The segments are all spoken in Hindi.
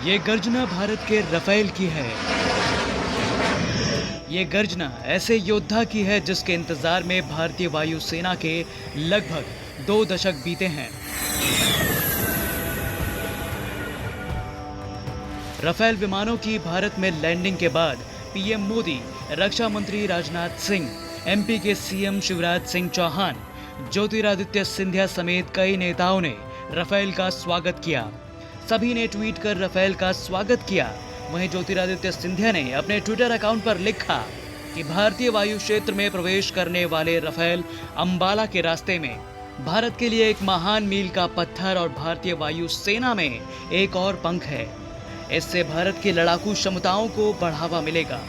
ये गर्जना भारत के रफेल की है। ये गर्जना ऐसे योद्धा की है जिसके इंतजार में भारतीय वायुसेना के लगभग 2 दशक बीते हैं। रफेल विमानों की भारत में लैंडिंग के बाद पीएम मोदी, रक्षा मंत्री राजनाथ सिंह, एमपी के सीएम शिवराज सिंह चौहान, ज्योतिरादित्य सिंधिया समेत कई नेताओं ने रफेल का स्वागत किया। सभी ने ट्वीट कर रफेल का स्वागत किया। वहीं ज्योतिरादित्य सिंधिया ने अपने ट्विटर अकाउंट पर लिखा कि भारतीय वायु क्षेत्र में प्रवेश करने वाले रफेल अंबाला के रास्ते में भारत के लिए एक महान मील का पत्थर और भारतीय वायु सेना में एक और पंख है। इससे भारत की लड़ाकू क्षमताओं को बढ़ावा मिलेगा।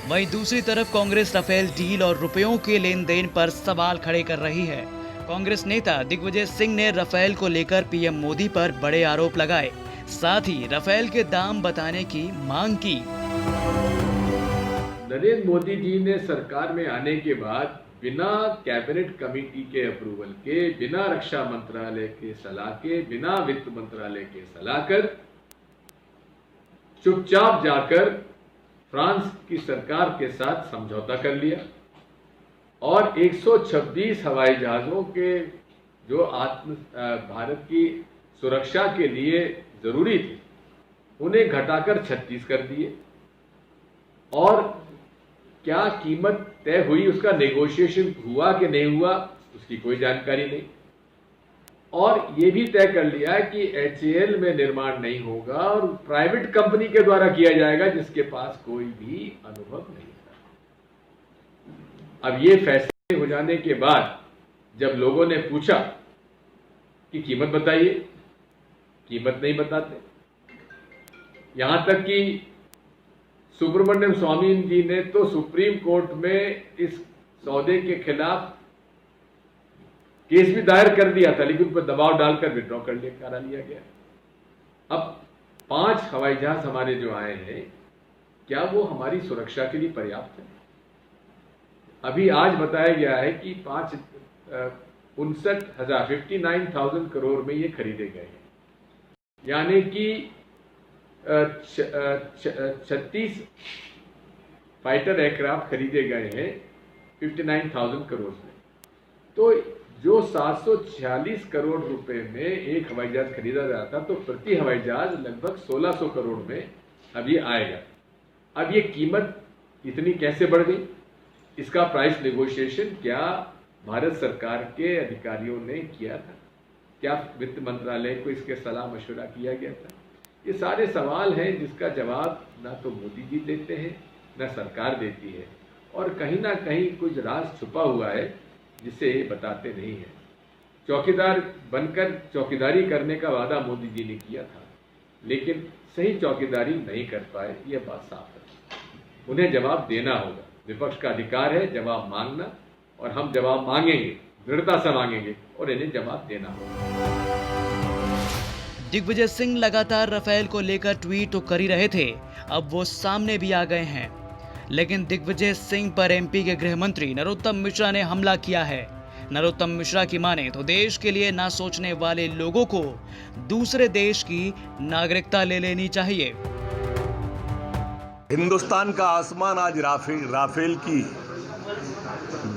वहीं दूसरी तरफ कांग्रेस रफेल डील और रुपयों के लेन देन पर सवाल खड़े कर रही है। कांग्रेस नेता दिग्विजय सिंह ने रफेल को लेकर पीएम मोदी पर बड़े आरोप लगाए, साथ ही रफेल के दाम बताने की मांग की। नरेंद्र मोदी जी ने सरकार में आने के बाद बिना कैबिनेट कमेटी के अप्रूवल के, बिना रक्षा मंत्रालय के सलाह के, बिना वित्त मंत्रालय के सलाह कर चुपचाप जाकर फ्रांस की सरकार के साथ समझौता कर लिया और 126 हवाई जहाजों के जो भारत की सुरक्षा के लिए जरूरी थे उन्हें घटाकर 36 कर दिए। और क्या कीमत तय हुई, उसका नेगोशिएशन हुआ कि नहीं हुआ, उसकी कोई जानकारी नहीं। और ये भी तय कर लिया कि HAL में निर्माण नहीं होगा और प्राइवेट कंपनी के द्वारा किया जाएगा जिसके पास कोई भी अनुभव नहीं था। अब ये फैसले हो जाने के बाद जब लोगों ने पूछा कि कीमत बताइए, कीमत नहीं बताते। यहां तक कि सुब्रमण्यम स्वामी जी ने तो सुप्रीम कोर्ट में इस सौदे के खिलाफ केस भी दायर कर दिया था, लेकिन उन पर दबाव डालकर विड्रॉ करा लिया गया। अब 5 हवाई जहाज हमारे जो आए हैं, क्या वो हमारी सुरक्षा के लिए पर्याप्त है? अभी आज बताया गया है कि 59,000 करोड़ में ये खरीदे गए हैं, यानी कि 36 फाइटर एयरक्राफ्ट खरीदे गए हैं 59,000 करोड़ में। तो जो 746 करोड़ रुपए में एक हवाई जहाज खरीदा जा था, तो प्रति हवाई जहाज लगभग 1600 करोड़ में अब ये आएगा। अब ये कीमत इतनी कैसे बढ़ गई? इसका प्राइस नेगोशिएशन क्या भारत सरकार के अधिकारियों ने किया था? क्या वित्त मंत्रालय को इसके सलाह मशवरा किया गया था? ये सारे सवाल हैं जिसका जवाब ना तो मोदी जी देते हैं, ना सरकार देती है, और कहीं ना कहीं कुछ राज छुपा हुआ है जिसे बताते नहीं है। चौकीदार बनकर चौकीदारी करने का वादा मोदी जी ने किया था, लेकिन सही चौकीदारी नहीं कर पाए, ये बात साफ है। उन्हें जवाब देना होगा। विपक्ष का अधिकार है जवाब मांगना, और हम जवाब मांगेंगे, दृढ़ता से मांगेंगे, और इन्हें जवाब देना होगा। दिग्विजय सिंह लगातार रफेल को लेकर ट्वीट तो कर ही रहे थे, अब वो सामने भी आ गए हैं। लेकिन दिग्विजय सिंह पर एमपी के गृह मंत्री नरोत्तम मिश्रा ने हमला किया है। नरोत्तम मिश्रा की माने तो देश के लिए ना सोचने वाले लोगों को दूसरे देश की नागरिकता ले लेनी चाहिए। हिंदुस्तान का आसमान आज राफेल की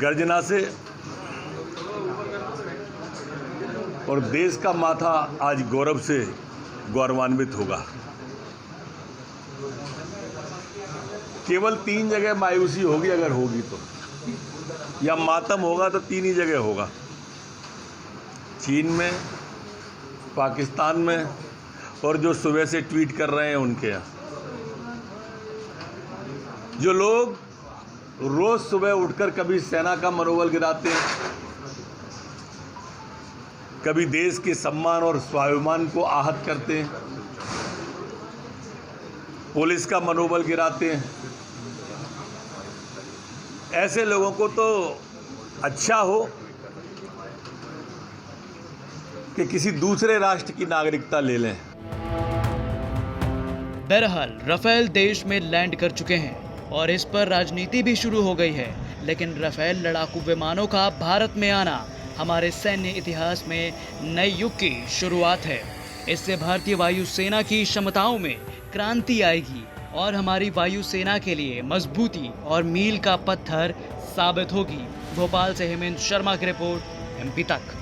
गर्जना से और देश का माथा आज गौरव से गौरवान्वित होगा। केवल 3 जगह मायूसी होगी, अगर होगी तो, या मातम होगा तो 3 ही जगह होगा, चीन में, पाकिस्तान में, और जो सुबह से ट्वीट कर रहे हैं उनके यहाँ। जो लोग रोज सुबह उठकर कभी सेना का मनोबल गिराते हैं, कभी देश के सम्मान और स्वाभिमान को आहत करते हैं, पुलिस का मनोबल गिराते हैं, ऐसे लोगों को तो अच्छा हो कि किसी दूसरे राष्ट्र की नागरिकता ले लें। बहरहाल रफेल देश में लैंड कर चुके हैं और इस पर राजनीति भी शुरू हो गई है, लेकिन रफेल लड़ाकू विमानों का भारत में आना हमारे सैन्य इतिहास में नए युग की शुरुआत है। इससे भारतीय वायुसेना की क्षमताओं में क्रांति आएगी और हमारी वायुसेना के लिए मजबूती और मील का पत्थर साबित होगी। भोपाल से हेमंत शर्मा की रिपोर्ट, MP तक।